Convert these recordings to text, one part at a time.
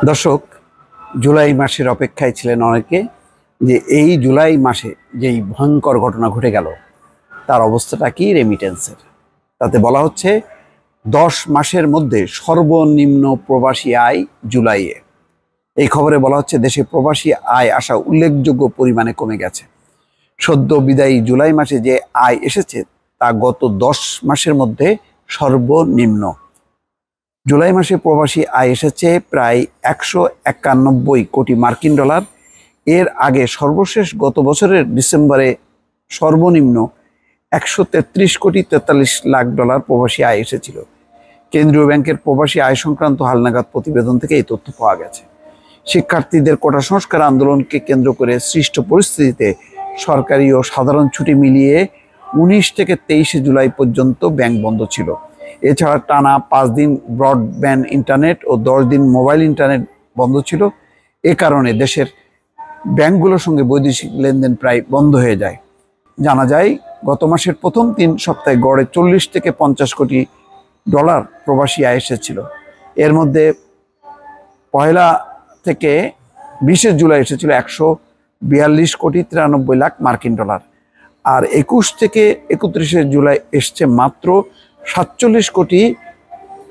দর্শক, জুলাই মাসের অপেক্ষায় ছিলেন অনেকে যে এই জুলাই মাসে যেই ভয়ঙ্কর ঘটনা ঘটে গেল তার অবস্থাটা কি রেমিটেন্সের। তাতে বলা হচ্ছে 10 মাসের মধ্যে সর্বনিম্ন প্রবাসী আয় জুলাইয়ে। এই খবরে বলা হচ্ছে দেশে প্রবাসী আয় আসা উল্লেখযোগ্য পরিমাণে কমে গেছে। সদ্য বিদায়ী জুলাই মাসে যে আয় এসেছে তা গত 10 মাসের মধ্যে সর্বনিম্ন। জুলাই মাসে প্রবাসী আয় এসেছে প্রায় 191 কোটি মার্কিন ডলার। এর আগে সর্বশেষ গত বছরের ডিসেম্বরে সর্বনিম্ন 133 কোটি 43 লাখ ডলার প্রবাসী আয় এসেছিল। কেন্দ্রীয় ব্যাংকের প্রবাসী আয় সংক্রান্ত হালনাগাদ প্রতিবেদন থেকে এই তথ্য পাওয়া গেছে। শিক্ষার্থীদের কোটা সংস্কার আন্দোলনকে কেন্দ্র করে সৃষ্ট পরিস্থিতিতে সরকারি ও সাধারণ ছুটি মিলিয়ে 19 থেকে 23 জুলাই পর্যন্ত ব্যাংক বন্ধ ছিল। এছাড়া টানা 5 দিন ব্রডব্যান্ড ইন্টারনেট ও 10 দিন মোবাইল ইন্টারনেট বন্ধ ছিল। এ কারণে দেশের ব্যাংকগুলোর সঙ্গে বৈদেশিক লেনদেন প্রায় বন্ধ হয়ে যায়। জানা যায় গত মাসের প্রথম 3 সপ্তাহে গড়ে 40 থেকে 50 কোটি ডলার প্রবাসী আয় এসেছিল। এর মধ্যে পয়লা থেকে 20 জুলাই এসেছিল 142 কোটি 93 লাখ মার্কিন ডলার। আর 21 থেকে 31 জুলাই এসছে মাত্র 47 কোটি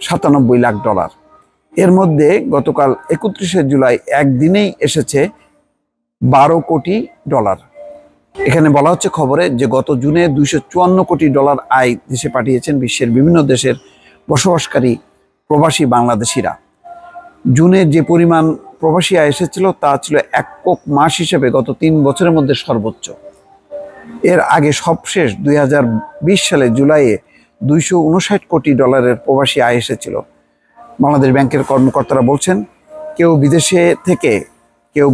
97 লাখ ডলার। এর মধ্যে গতকাল 31 জুলাই একদিনেই এসেছে 12 কোটি ডলার। এখানে বলা হচ্ছে খবরে যে গত জুনে 254 কোটি ডলার আয় দেশে পাঠিয়েছেন বিশ্বের বিভিন্ন দেশের বসবাসকারী প্রবাসী বাংলাদেশিরা। জুনে যে পরিমাণ প্রবাসী আয় এসেছিল তা ছিল একক মাস হিসেবে গত 3 বছরের মধ্যে সর্বোচ্চ। এর আগে সবশেষ 2020 সালে জুলাইয়ে 259 কোটি ডলারের প্রবাসী আয় এসেছিল। বাংলাদেশ ব্যাংকের কর্মকর্তারা বলছেন কেউ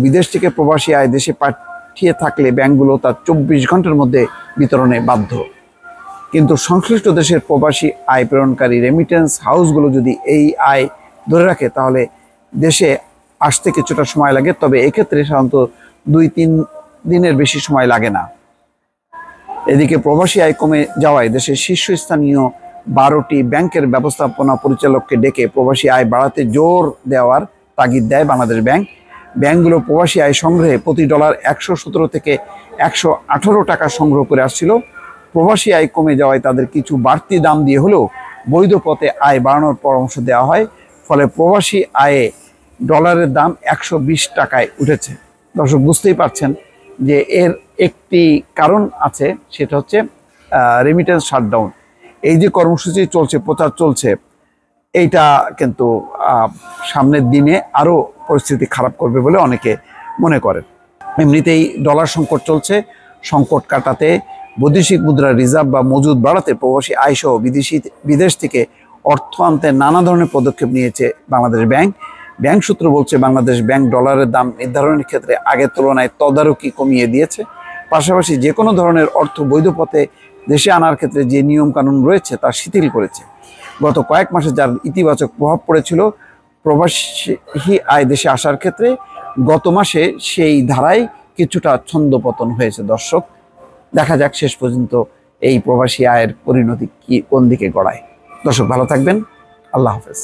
বিদেশ থেকে প্রবাসী আয় দেশে পাঠিয়ে থাকলে ব্যাংকগুলো তার 24 ঘন্টার মধ্যে বিতরণে বাধ্য। কিন্তু সংশ্লিষ্ট দেশের প্রবাসী আয় প্রেরণকারী রেমিটেন্স হাউসগুলো যদি এই আয় ধরে রাখে তাহলে দেশে আসতে কিছুটা সময় লাগে, তবে এক্ষেত্রে সাধারণত 2-3 দিনের বেশি সময় লাগে না। এদিকে প্রবাসী আয় কমে যাওয়ায় দেশের শীর্ষস্থানীয় 12টি ব্যাংকের ব্যবস্থাপনা পরিচালককে ডেকে প্রবাসী আয় বাড়াতে জোর দেওয়ার তাগিদ দেয় বাংলাদেশ ব্যাংক। ব্যাংকগুলো প্রবাসী আয় সংগ্রহে প্রতি ডলার 117 থেকে 118 টাকা সংগ্রহ করে আসছিল। প্রবাসী আয় কমে যাওয়ায় তাদের কিছু বাড়তি দাম দিয়ে হলেও বৈধ পথে আয় বাড়ানোর পরামর্শ দেওয়া হয়। ফলে প্রবাসী আয়ে ডলারের দাম 120 টাকায় উঠেছে। দর্শক, বুঝতেই পারছেন যে এর একটি কারণ আছে, সেটা হচ্ছে রেমিটেন্স শাটডাউন। এই যে কর্মসূচি চলছে, প্রচার চলছে, এইটা কিন্তু সামনের দিনে আরও পরিস্থিতি খারাপ করবে বলে অনেকে মনে করেন। এমনিতেই ডলার সংকট চলছে। সংকট কাটাতে বৈদেশিক মুদ্রার রিজার্ভ বা মজুদ বাড়াতে প্রবাসী আয়সহ বিদেশ থেকে অর্থ আনতে নানা ধরনের পদক্ষেপ নিয়েছে বাংলাদেশ ব্যাংক। ব্যাংক সূত্র বলছে বাংলাদেশ ব্যাংক ডলারের দাম নির্ধারণের ক্ষেত্রে আগের তুলনায় তদারকি কমিয়ে দিয়েছে। পাশাপাশি যে কোনো ধরনের অর্থ বৈধ পথে দেশে আনার ক্ষেত্রে যে নিয়মকানুন রয়েছে তা শিথিল করেছে। গত কয়েক মাসে যার ইতিবাচক প্রভাব পড়েছিল প্রবাসী আয় দেশে আসার ক্ষেত্রে, গত মাসে সেই ধারায় কিছুটা ছন্দপতন হয়েছে। দর্শক, দেখা যাক শেষ পর্যন্ত এই প্রবাসী আয়ের পরিণতি কোন দিকে গড়ায়। দর্শক, ভালো থাকবেন। আল্লাহ হাফেজ।